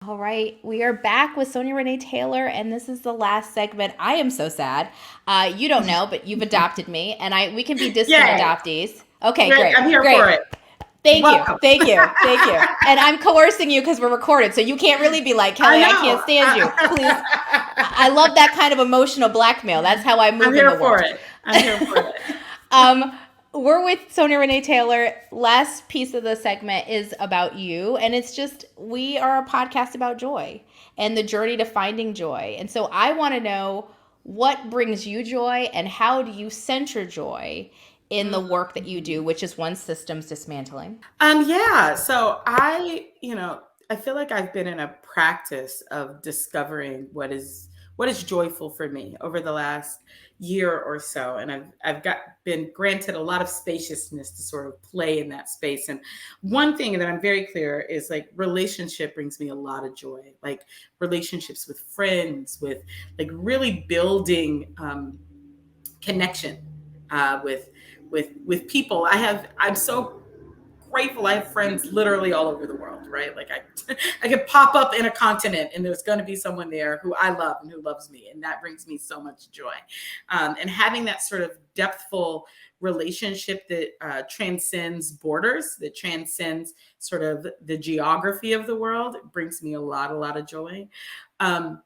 All right, we are back with Sonya Renee Taylor, and this is the last segment. I am so sad. You don't know, but you've adopted me, and we can be distant Yay. adoptees. Okay, Great. great, I'm here great. for it. Thank you, Welcome. thank you, thank you. And I'm coercing you because we're recorded, so you can't really be like, Kelley, I can't stand you. Please, I love that kind of emotional blackmail. That's how I move I'm in here the for world. it. I'm here for it. um, we're with Sonya Renee Taylor. Last piece of the segment is about you, and it's just we are a podcast about joy and the journey to finding joy. And so I want to know what brings you joy and how do you center joy in the work that you do, which is one systems dismantling. Yeah. So I feel like I've been in a practice of discovering what is joyful for me over the last year or so. And I've been granted a lot of spaciousness to sort of play in that space. And one thing that I'm very clear is like relationship brings me a lot of joy, like relationships with friends, with like really building connection with people. I'm so grateful. I have friends literally all over the world, right? Like I could pop up in a continent and there's going to be someone there who I love and who loves me, and that brings me so much joy. And having that sort of depthful relationship that transcends borders, that transcends sort of the geography of the world, brings me a lot of joy. Um,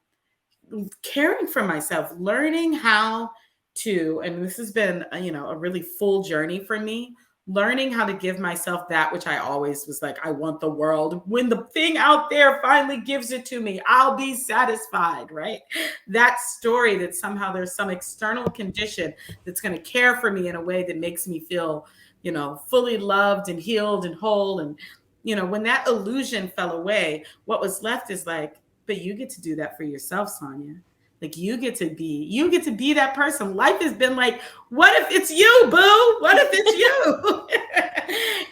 Caring for myself, learning how to, and this has been a really full journey for me, learning how to give myself that which I always was like, I want the world. When the thing out there finally gives it to me, I'll be satisfied, right? That story that somehow there's some external condition that's going to care for me in a way that makes me feel, fully loved and healed and whole. And, when that illusion fell away, what was left is like, but you get to do that for yourself, Sonya. Like you get to be that person. Life has been like, what if it's you, boo? What if it's you?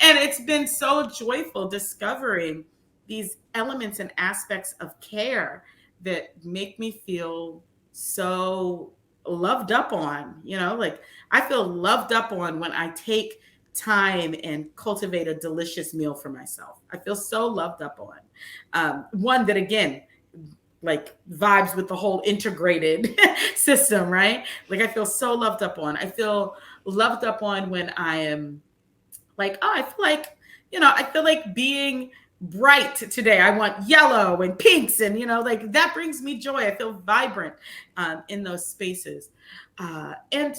And it's been so joyful discovering these elements and aspects of care that make me feel so loved up on, like I feel loved up on when I take time and cultivate a delicious meal for myself. I feel so loved up on. One that again, like vibes with the whole integrated system, right? Like I feel so loved up on. I feel loved up on when I am like, oh, I feel like being bright today. I want yellow and pinks and, like that brings me joy. I feel vibrant in those spaces. And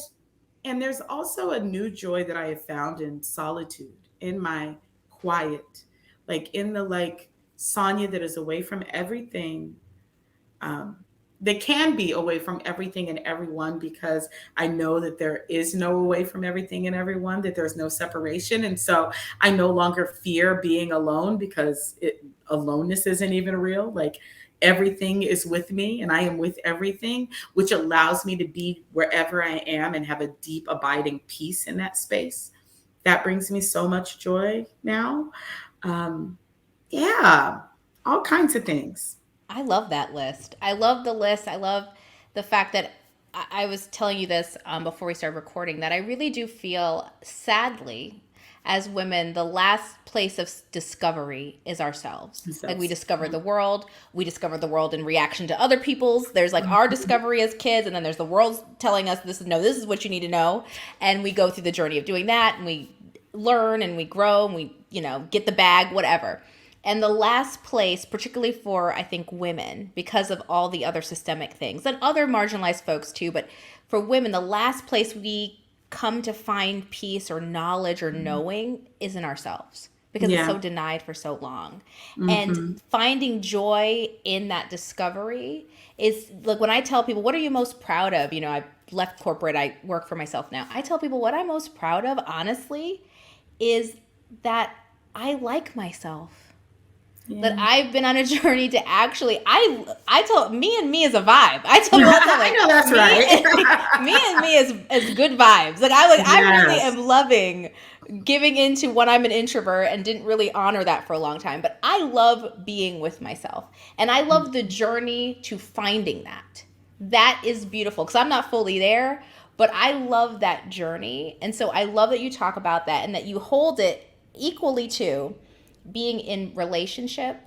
there's also a new joy that I have found in solitude, in my quiet, like in the like Sonya that is away from everything. They can be away from everything and everyone because I know that there is no away from everything and everyone, that there's no separation. And so I no longer fear being alone because aloneness isn't even real. Like everything is with me and I am with everything, which allows me to be wherever I am and have a deep, abiding peace in that space. That brings me so much joy now. Um, yeah, all kinds of things. I love that list. I love the list. I love the fact that I was telling you this before we started recording that I really do feel, sadly, as women, the last place of discovery is ourselves. Like we discover the world. We discover the world in reaction to other people's. There's like our discovery as kids, and then there's the world telling us this is what you need to know. And we go through the journey of doing that, and we learn and we grow and we, get the bag, whatever. And the last place, particularly for, I think, women, because of all the other systemic things and other marginalized folks too, but for women, the last place we come to find peace or knowledge or knowing is in ourselves because it's so denied for so long. And finding joy in that discovery is like when I tell people, what are you most proud of? I left corporate, I work for myself now. I tell people what I'm most proud of, honestly, is that I like myself. That I've been on a journey to actually, I tell me and me is a vibe. I tell people like, I know that's right. Me and me is good vibes. Like I really am loving giving into when I'm an introvert and didn't really honor that for a long time. But I love being with myself, and I love the journey to finding that. That is beautiful because I'm not fully there, but I love that journey, and so I love that you talk about that and that you hold it equally to being in relationship,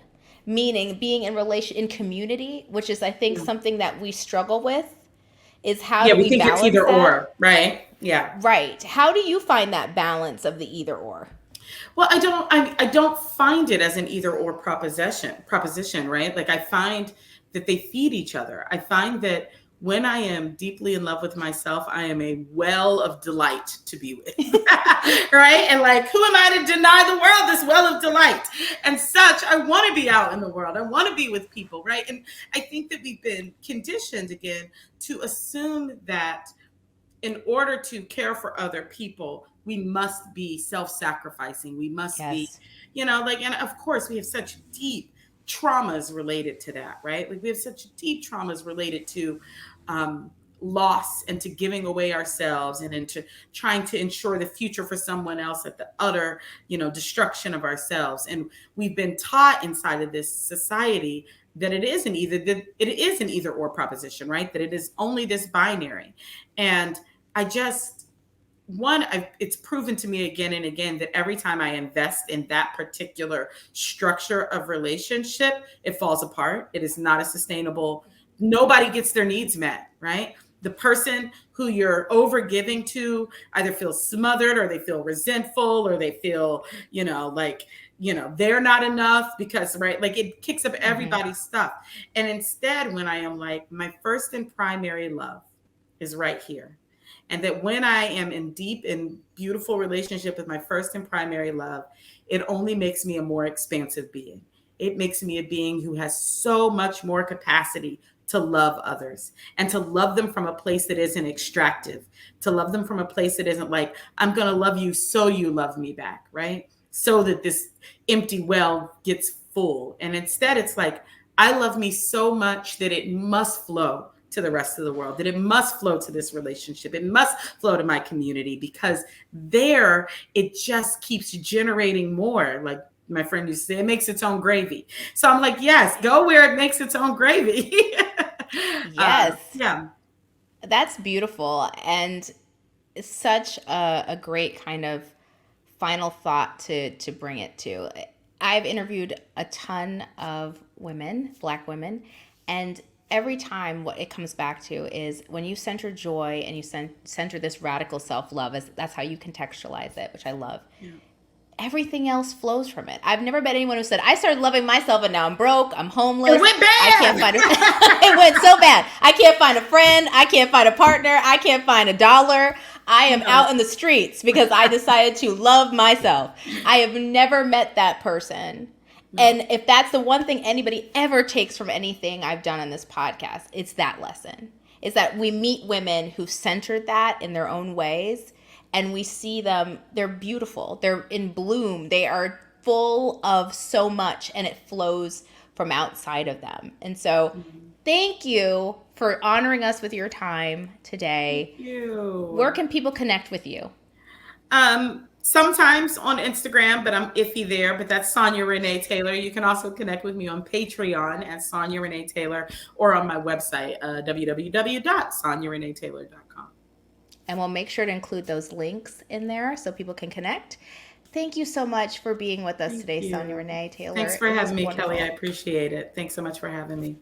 meaning being in community, which is, I think, Yeah. something that we struggle with, is how Yeah, do we we think it's balance either that? or, right? Yeah. Right. How do you find that balance of the either or? Well, I don't find it as an either or proposition, right? Like I find that they feed each other. I find that when I am deeply in love with myself, I am a well of delight to be with. Right? And like, who am I to deny the world this well of delight? And such, I want to be out in the world. I want to be with people, right? And I think that we've been conditioned again to assume that in order to care for other people, we must be self-sacrificing. We must be, Yes. like, and of course, we have such deep traumas related to that, right? Like, we have such deep traumas related to um, loss and to giving away ourselves and into trying to ensure the future for someone else at the utter, destruction of ourselves. And we've been taught inside of this society that it is an either or proposition, right? That it is only this binary. And I just, it's proven to me again and again that every time I invest in that particular structure of relationship, it falls apart. It is not a sustainable, nobody gets their needs met, right? The person who you're over giving to either feels smothered or they feel resentful or they feel, they're not enough because, right, like it kicks up everybody's stuff. And instead, when I am like, my first and primary love is right here. And that when I am in deep and beautiful relationship with my first and primary love, it only makes me a more expansive being. It makes me a being who has so much more capacity to love others and to love them from a place that isn't extractive, to love them from a place that isn't like, I'm going to love you so you love me back, right? So that this empty well gets full. And instead, it's like, I love me so much that it must flow to the rest of the world, that it must flow to this relationship. It must flow to my community because there it just keeps generating more. Like my friend used to say, it makes its own gravy. So I'm like, yes, go where it makes its own gravy. Yes. Yeah. That's beautiful. And such a great kind of final thought to bring it to. I've interviewed a ton of women, Black women, and every time what it comes back to is when you center joy and you center this radical self-love, that's how you contextualize it, which I love. Yeah. Everything else flows from it. I've never met anyone who said, I started loving myself and now I'm broke, I'm homeless. It went bad. I can't find it went so bad. I can't find a friend. I can't find a partner. I can't find $1. I am out in the streets because I decided to love myself. I have never met that person. No. And if that's the one thing anybody ever takes from anything I've done on this podcast, it's that lesson. Is that we meet women who centered that in their own ways, and we see them, they're beautiful, they're in bloom, they are full of so much, and it flows from outside of them. And so thank you for honoring us with your time today. Thank you. Where can people connect with you? Sometimes on Instagram, but I'm iffy there, but that's Sonya Renee Taylor. You can also connect with me on Patreon at Sonya Renee Taylor or on my website, www.sonyareneetaylor.com. And we'll make sure to include those links in there so people can connect. Thank you so much for being with us today, Sonya Renee Taylor. Thanks for having me, Kelley. I appreciate it. Thanks so much for having me.